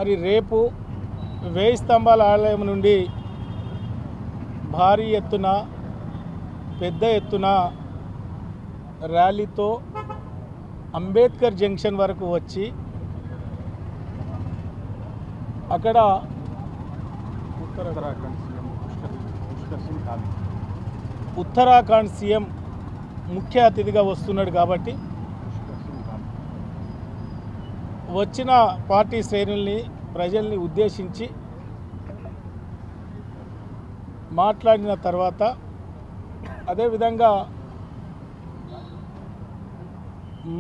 మరి రేపు 1000 స్తంభాల ఆలయం నుండి భారీ ఎత్తున పెద్ద ఎత్తున ర్యాలీతో అంబేద్కర్ జంక్షన్ వరకు వచ్చి అక్కడ ఉత్తరాఖండ్ సీఎం ముఖ్య అతిథిగా వస్తున్నాడు కాబట్టి వచ్చిన పార్టీ శ్రేణుల్ని ప్రజల్ని ఉద్దేశించి మాట్లాడిన తర్వాత అదేవిధంగా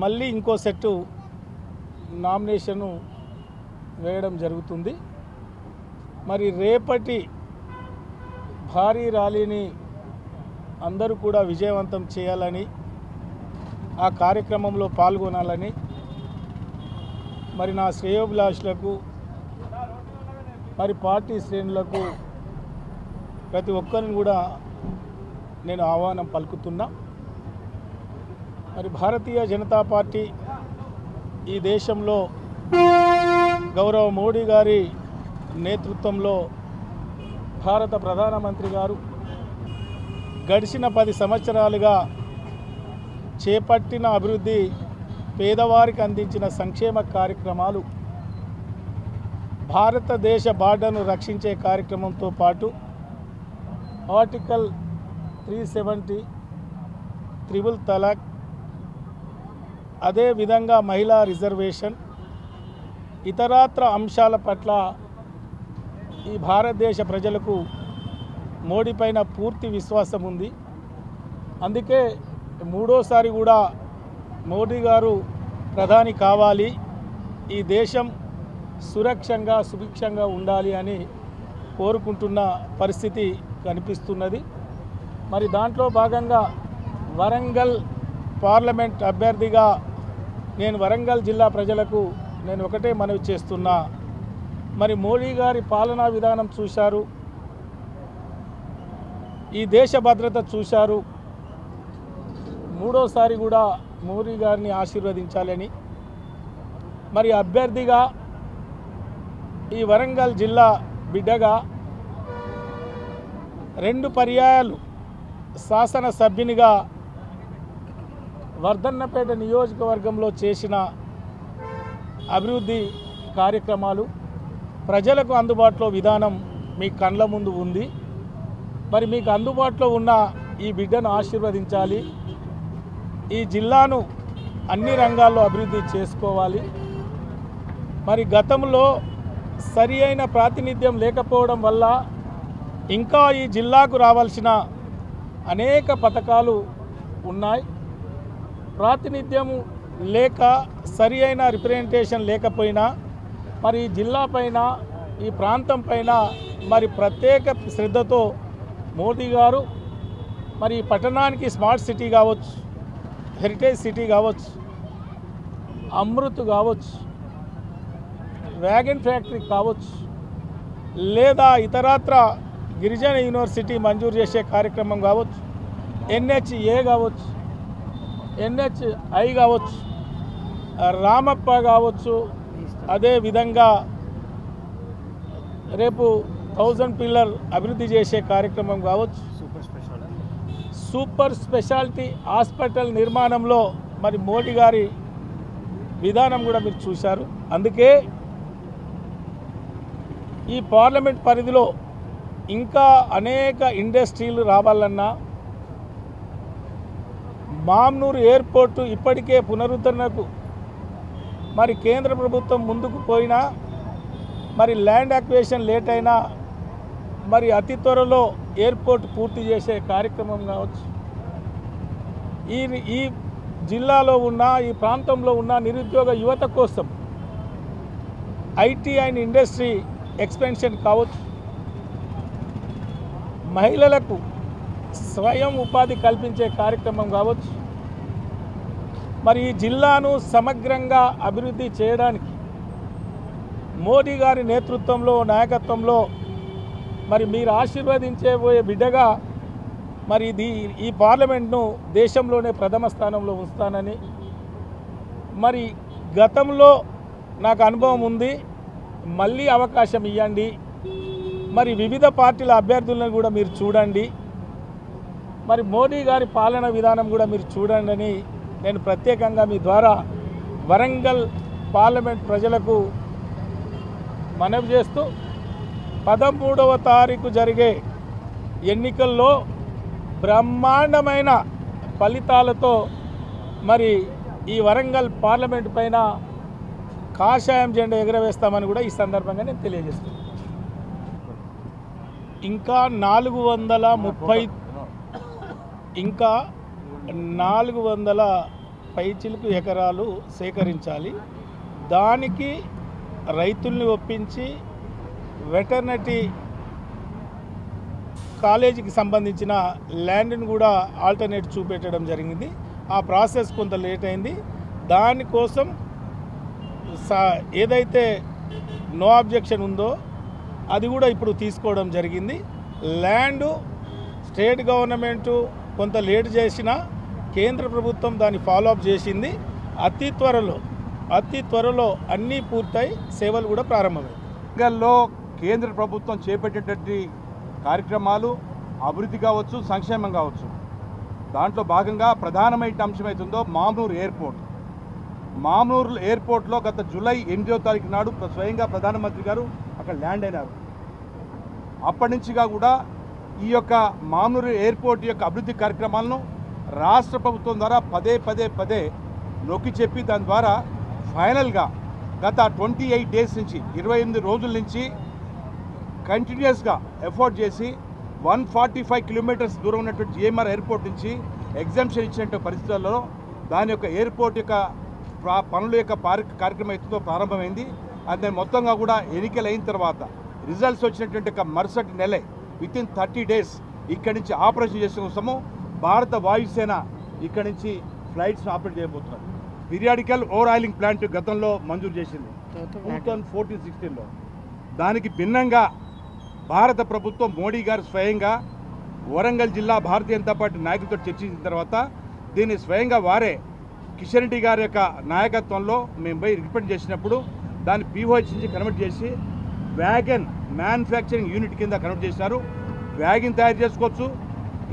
మళ్ళీ ఇంకో సెట్టు నామినేషను వేయడం జరుగుతుంది. మరి రేపటి భారీ ర్యాలీని అందరూ కూడా విజయవంతం చేయాలని, ఆ కార్యక్రమంలో పాల్గొనాలని మరి నా శ్రేయోభిలాషులకు మరి పార్టీ శ్రేణులకు ప్రతి ఒక్కరిని కూడా నేను ఆహ్వానం పలుకుతున్నా. మరి భారతీయ జనతా పార్టీ ఈ దేశంలో గౌరవ మోడీ గారి నేతృత్వంలో భారత ప్రధానమంత్రి గారు గడిచిన 10 సంవత్సరాలుగా చేపట్టిన అభివృద్ధి, పేదవారికి అందించిన సంక్షేమ కార్యక్రమాలు, భారతదేశ బార్డర్ను రక్షించే కార్యక్రమంతో పాటు ఆర్టికల్ 370 త్రిబుల్ తలాక్, అదేవిధంగా మహిళా రిజర్వేషన్, ఇతరత్ర అంశాల పట్ల ఈ భారతదేశ ప్రజలకు మోడీ పైన పూర్తి విశ్వాసం ఉంది. అందుకే మూడోసారి కూడా మోడీ గారు ప్రధాని కావాలి, ఈ దేశం సురక్షంగా సుభిక్షంగా ఉండాలి అని కోరుకుంటున్న పరిస్థితి కనిపిస్తున్నది. మరి దాంట్లో భాగంగా వరంగల్ పార్లమెంట్ అభ్యర్థిగా నేను వరంగల్ జిల్లా ప్రజలకు నేను ఒకటే మనవి చేస్తున్నా. మరి మోడీ గారి పాలనా విధానం చూశారు, ఈ దేశ భద్రత చూశారు. మూడోసారి కూడా మోడీ గారిని ఆశీర్వదించాలని, మరి అభ్యర్థిగా ఈ వరంగల్ జిల్లా బిడ్డగా 2 పర్యాయాలు శాసనసభ్యునిగా వర్ధన్నపేట నియోజకవర్గంలో చేసిన అభివృద్ధి కార్యక్రమాలు, ప్రజలకు అందుబాటులో విధానం మీ కళ్ళ ముందు ఉంది. మరి మీకు అందుబాటులో ఉన్న ఈ బిడ్డను ఆశీర్వదించాలి, ఈ జిల్లాను అన్ని రంగాల్లో అభివృద్ధి చేసుకోవాలి. మరి గతంలో సరి అయిన ప్రాతినిధ్యం లేకపోవడం వల్ల ఇంకా ఈ జిల్లాకు రావాల్సిన అనేక పథకాలు ఉన్నాయి. ప్రాతినిధ్యం లేక సరి అయిన రిప్రజెంటేషన్ లేకపోయినా మరి ఈ జిల్లా పైన, ఈ ప్రాంతం పైన మరి ప్రత్యేక శ్రద్ధతో మోడీ గారు మరి ఈ పట్టణానికి స్మార్ట్ సిటీ కావచ్చు, హెరిటేజ్ సిటీ కావచ్చు, అమృత్ కావచ్చు, వ్యాగన్ ఫ్యాక్టరీ కావచ్చు, లేదా ఇతరత్ర గిరిజన యూనివర్సిటీ మంజూరు చేసే కార్యక్రమం కావచ్చు, NHA కావచ్చు, NHI కావచ్చు, రామప్ప కావచ్చు, అదేవిధంగా రేపు 1000 పిల్లర్ అభివృద్ధి చేసే కార్యక్రమం కావచ్చు, సూపర్ స్పెషాలిటీ హాస్పిటల్ నిర్మాణంలో మరి మోడీ గారి విధానం కూడా మీరు చూశారు. అందుకే ఈ పార్లమెంట్ పరిధిలో ఇంకా అనేక ఇండస్ట్రీలు రావాలన్నా, మామ్నూరు ఎయిర్పోర్టు ఇప్పటికే పునరుద్ధరణకు మరి కేంద్ర ప్రభుత్వం ముందుకు పోయినా, మరి ల్యాండ్ అక్విజిషన్ లేట్ అయినా మరి అతి త్వరలో ఎయిర్పోర్ట్ పూర్తి చేసే కార్యక్రమం కావచ్చు, ఈ జిల్లాలో ఉన్న, ఈ ప్రాంతంలో ఉన్న నిరుద్యోగ యువత కోసం ఐటీ అండ్ ఇండస్ట్రీ ఎక్స్పెన్షన్ కావచ్చు, మహిళలకు స్వయం ఉపాధి కల్పించే కార్యక్రమం కావచ్చు. మరి ఈ జిల్లాను సమగ్రంగా అభివృద్ధి చేయడానికి మోడీ గారి నేతృత్వంలో, నాయకత్వంలో మరి మీరు ఆశీర్వదించబోయే బిడ్డగా మరి ఈ పార్లమెంట్ను దేశంలోనే ప్రథమ స్థానంలో ఉంచుతానని, మరి గతంలో నాకు అనుభవం ఉంది, మళ్ళీ అవకాశం ఇవ్వండి, మరి వివిధ పార్టీల అభ్యర్థులను కూడా మీరు చూడండి, మరి మోడీ గారి పాలన విధానం కూడా మీరు చూడండి అని నేను ప్రత్యేకంగా మీ ద్వారా వరంగల్ పార్లమెంట్ ప్రజలకు మనవి చేస్తూ 13వ తారీఖు జరిగే ఎన్నికల్లో బ్రహ్మాండమైన ఫలితాలతో మరి ఈ వరంగల్ పార్లమెంట్ పైన కాషాయం జెండా ఎగరవేస్తామని కూడా ఈ సందర్భంగా నేను తెలియజేస్తాను. ఇంకా 400 పైచిలుకు ఎకరాలు సేకరించాలి. దానికి రైతుల్ని ఒప్పించి వెటర్నరీ కాలేజీకి సంబంధించిన ల్యాండ్ని కూడా ఆల్టర్నేట్ చూపెట్టడం జరిగింది. ఆ ప్రాసెస్ కొంత లేట్ అయింది. దానికోసం ఏదైతే నో అబ్జెక్షన్ ఉందో అది కూడా ఇప్పుడు తీసుకోవడం జరిగింది. ల్యాండ్ స్టేట్ గవర్నమెంటు కొంత లేట్ చేసినా కేంద్ర ప్రభుత్వం దాన్ని ఫాలోఅప్ చేసింది. అతి త్వరలో అన్నీ పూర్తయి సేవలు కూడా ప్రారంభమైంది. వరంగల్లో కేంద్ర ప్రభుత్వం చేపట్టేటటువంటి కార్యక్రమాలు అభివృద్ధి కావచ్చు, సంక్షేమం కావచ్చు, దాంట్లో భాగంగా ప్రధానమైన అంశం అవుతుందో మామ్నూర్ ఎయిర్పోర్ట్లో గత జూలై 8వ తారీఖు నాడు స్వయంగా ప్రధానమంత్రి గారు అక్కడ ల్యాండ్ అయినారు. అప్పటి నుంచిగా కూడా ఈ యొక్క మామ్నూర్ ఎయిర్పోర్ట్ యొక్క అభివృద్ధి కార్యక్రమాలను రాష్ట్ర ప్రభుత్వం ద్వారా పదే నొక్కి చెప్పి దాని ద్వారా ఫైనల్గా గత 28 డేస్ నుంచి 28 రోజుల నుంచి కంటిన్యూస్గా ఎఫర్ట్ చేసి 145 కిలోమీటర్స్ దూరం ఉన్నటువంటి జిఎంఆర్ ఎయిర్పోర్ట్ నుంచి ఎగ్జామ్షన్ ఇచ్చినటువంటి పరిస్థితుల్లో దాని యొక్క ఎయిర్పోర్ట్ యొక్క పనుల యొక్క కార్యక్రమం ఎత్తుతో ప్రారంభమైంది. అది మొత్తంగా కూడా ఎన్నికలు అయిన తర్వాత రిజల్ట్స్ వచ్చినటువంటి మరుసటి నెలే వితిన్ 30 డేస్ ఇక్కడి నుంచి ఆపరేషన్ చేసే కోసము భారత వాయుసేన ఇక్కడి నుంచి ఫ్లైట్స్ని ఆపరేట్ చేయబోతున్నారు. పీరియాడికల్ ఓవర్ ఆయిలింగ్ ప్లాంట్ గతంలో మంజూరు చేసింది 2014-16లో. దానికి భిన్నంగా భారత ప్రభుత్వం మోడీ గారు స్వయంగా వరంగల్ జిల్లా భారతీయ జనతా పార్టీ నాయకులతో చర్చించిన తర్వాత దీన్ని స్వయంగా వారే కిషన్ రెడ్డి గారి యొక్క నాయకత్వంలో మేము పోయి రిప్రజెంట్ చేసినప్పుడు దాన్ని పీఓహెచ్ నుంచి కన్వర్ట్ చేసి వ్యాగన్ మ్యానుఫ్యాక్చరింగ్ యూనిట్ కింద కన్వర్ట్ చేశారు. వ్యాగన్ తయారు చేసుకోవచ్చు,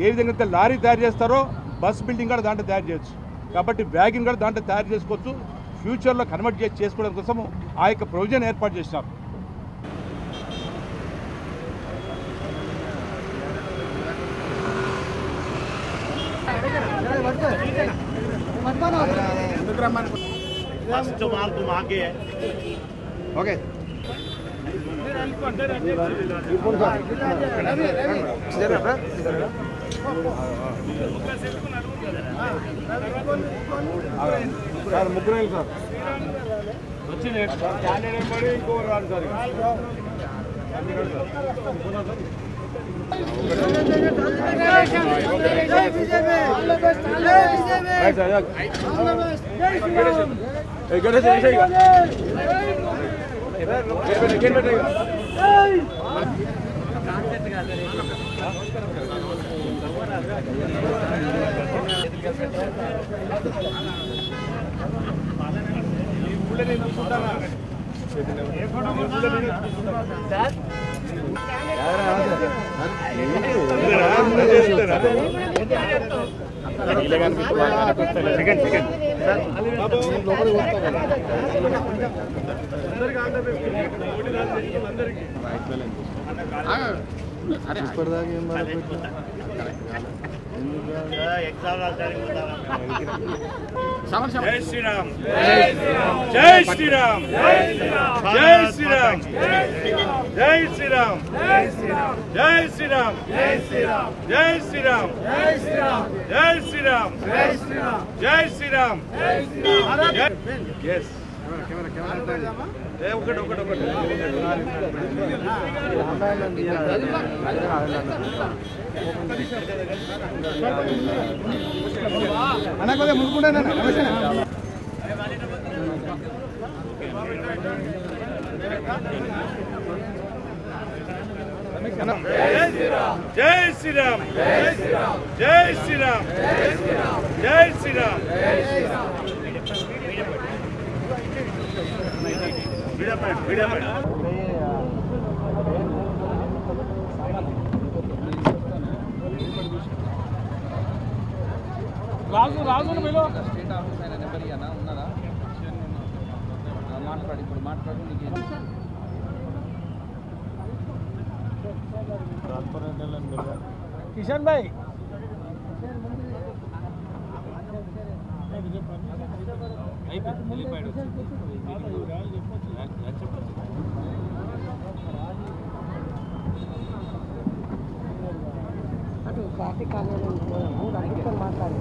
ఏ విధంగా అయితే లారీ తయారు చేస్తారో బస్ బిల్డింగ్ కూడా దాంట్లో తయారు చేయొచ్చు. కాబట్టి వ్యాగన్ కూడా దాంట్లో తయారు చేసుకోవచ్చు. ఫ్యూచర్లో కన్వర్ట్ చేసుకోవడం కోసము ఆ యొక్క ప్రొవిజన్ ఏర్పాటు చేసినారు. ఓకే ముగ్గురు సార్ వచ్చింది ఇంకో రాదు సార్. జై శ్రీరామ్, జై శ్రీరామ్, జై శ్రీరామ్, జై శ్రీరామ్, జై శ్రీరామ్, జై శ్రీరామ్, జై శ్రీరామ్, జై శ్రీరామ్, జై శ్రీరామ్, జై శ్రీరామ్, జై శ్రీరామ్. ఎస్ ఒకటి అన్న కొద్దిగా ముందుకుంటాను. జై శ్రీరామ్, జై శ్రీరామ్, జై శ్రీరామ్, జై శ్రీరామ్. రాజును మీలో స్టేట్ ఆఫీస్ అయిన నెంబర్ ఇయ్యనా ఉన్నదా మాట్లాడు ఇప్పుడు మాట్లాడు నీకు కిషన్ భాయ్ అటు ట్రాఫిక్ అనేది మాట్లాడి